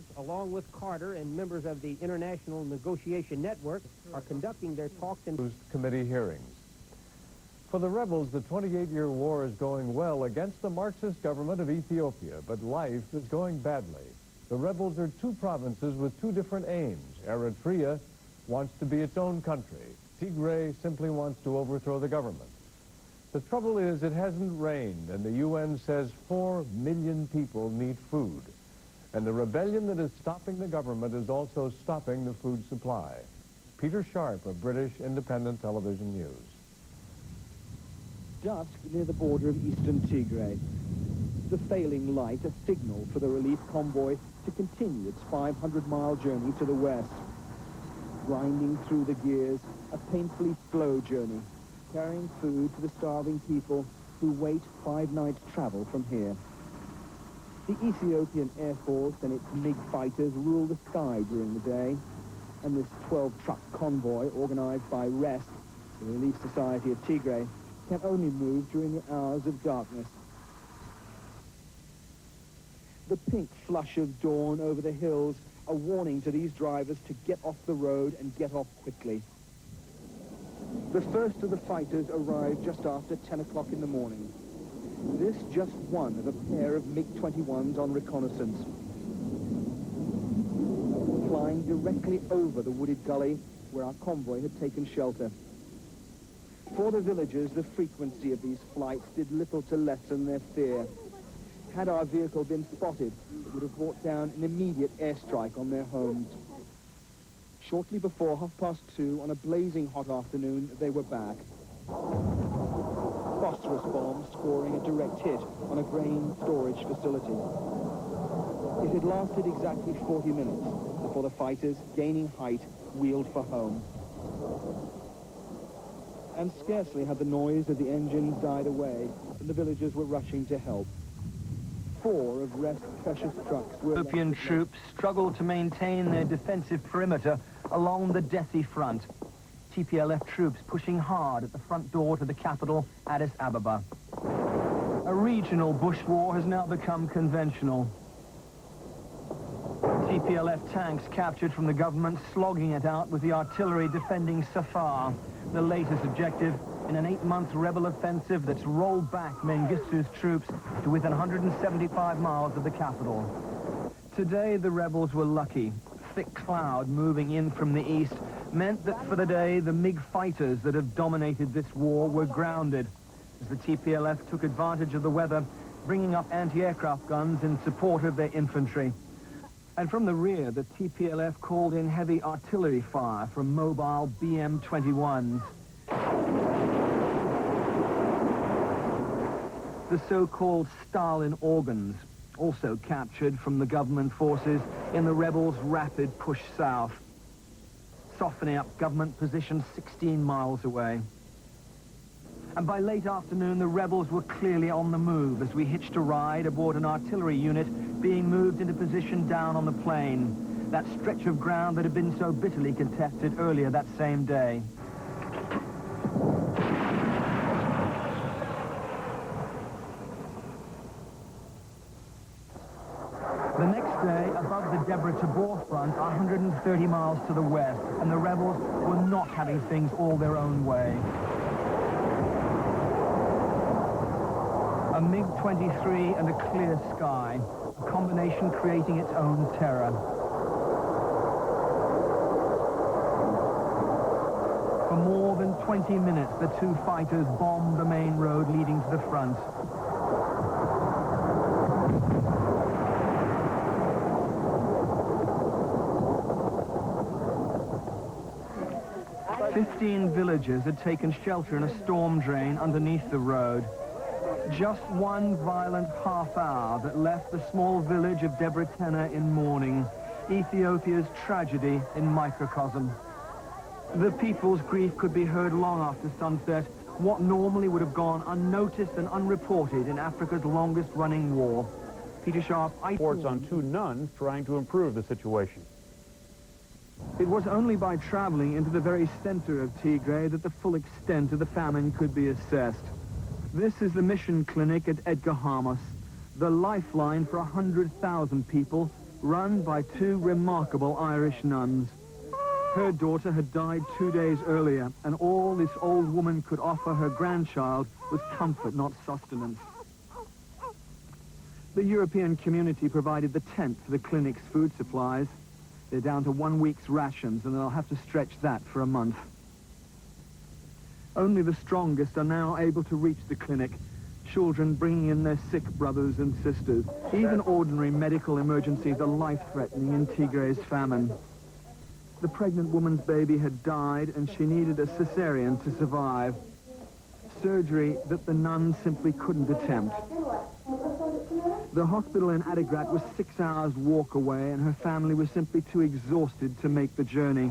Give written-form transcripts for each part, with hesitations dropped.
sides, along with Carter and members of the International Negotiation Network, are conducting their talks in committee hearings. For the rebels, the 28-year war is going well against the Marxist government of Ethiopia, but life is going badly. The rebels are two provinces with two different aims. Eritrea wants to be its own country. Tigray simply wants to overthrow the government. The trouble is it hasn't rained, and the UN says 4 million people need food. And the rebellion that is stopping the government is also stopping the food supply. Peter Sharp of British Independent Television News. Dusk near the border of eastern Tigray. The failing light, a signal for the relief convoy to continue its 500-mile journey to the west. Grinding through the gears, a painfully slow journey, carrying food to the starving people who wait 5 nights' travel from here. The Ethiopian Air Force and its MiG fighters rule the sky during the day, and this 12-truck convoy, organized by REST, the Relief Society of Tigray, can only move during the hours of darkness. The pink flush of dawn over the hills, a warning to these drivers to get off the road and get off quickly. The first of the fighters arrived just after 10 o'clock in the morning. This just one of a pair of MiG-21s on reconnaissance, flying directly over the wooded gully where our convoy had taken shelter. For the villagers, the frequency of these flights did little to lessen their fear. Had our vehicle been spotted, it would have brought down an immediate airstrike on their homes. Shortly before 2:30 on a blazing hot afternoon, they were back. Phosphorus bombs scoring a direct hit on a grain storage facility. It had lasted exactly 40 minutes before the fighters, gaining height, wheeled for home. And scarcely had the noise of the engines died away, and the villagers were rushing to help. 4 of REST's precious trucks were... Ethiopian troops struggled to maintain their defensive perimeter along the Dessie front. TPLF troops pushing hard at the front door to the capital, Addis Ababa. A regional bush war has now become conventional. TPLF tanks captured from the government, slogging it out with the artillery defending Safar, the latest objective in an 8-month rebel offensive that's rolled back Mengistu's troops to within 175 miles of the capital. Today, the rebels were lucky. Thick cloud moving in from the east meant that for the day, the MiG fighters that have dominated this war were grounded, as the TPLF took advantage of the weather, bringing up anti-aircraft guns in support of their infantry. And from the rear, the TPLF called in heavy artillery fire from mobile BM-21s. The so-called Stalin organs, also captured from the government forces in the rebels' rapid push south, softening up government positions 16 miles away. And by late afternoon, the rebels were clearly on the move as we hitched a ride aboard an artillery unit being moved into position down on the plain, that stretch of ground that had been so bitterly contested earlier that same day. The next day, above the Debre Tabor front, 130 miles to the west, and the rebels were not having things all their own way. A MiG-23 and a clear sky, a combination creating its own terror. For more than 20 minutes, the two fighters bombed the main road leading to the front. "15 villagers had taken shelter in a storm drain underneath the road. Just one violent half hour that left the small village of Debrecen in mourning, Ethiopia's tragedy in microcosm. The people's grief could be heard long after sunset, what normally would have gone unnoticed and unreported in Africa's longest-running war. Peter Sharp, reports on 2 nuns trying to improve the situation. It was only by traveling into the very center of Tigray that the full extent of the famine could be assessed. This is the mission clinic at Edgar Hamas, the lifeline for 100,000 people run by two remarkable Irish nuns. Her daughter had died 2 days earlier, and all this old woman could offer her grandchild was comfort, not sustenance. The European community provided the tent for the clinic's food supplies. They're down to 1 week's rations, and they'll have to stretch that for a month. Only the strongest are now able to reach the clinic, children bringing in their sick brothers and sisters. Even ordinary medical emergencies are life-threatening in Tigray's famine. The pregnant woman's baby had died, and she needed a cesarean to survive. Surgery that the nuns simply couldn't attempt. The hospital in Tigray was 6 hours walk away, and her family was simply too exhausted to make the journey.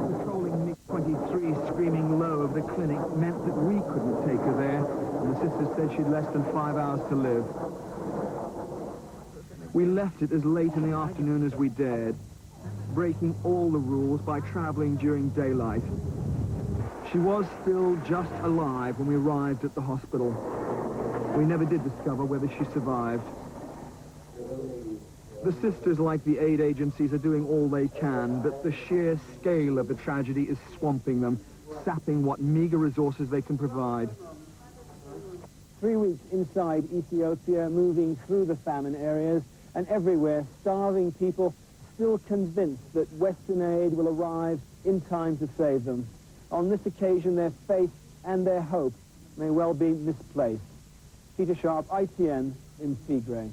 Patrolling MiG-23 screaming low of the clinic meant that we couldn't take her there, and the sisters said she'd less than 5 hours to live. We left it as late in the afternoon as we dared, breaking all the rules by traveling during daylight. She was still just alive when we arrived at the hospital. We never did discover whether she survived. The sisters, like the aid agencies, are doing all they can, but the sheer scale of the tragedy is swamping them, sapping what meager resources they can provide. 3 weeks inside Ethiopia, moving through the famine areas, and everywhere, starving people still convinced that Western aid will arrive in time to save them. On this occasion, their faith and their hope may well be misplaced. Peter Sharp, ITN, in Tigray.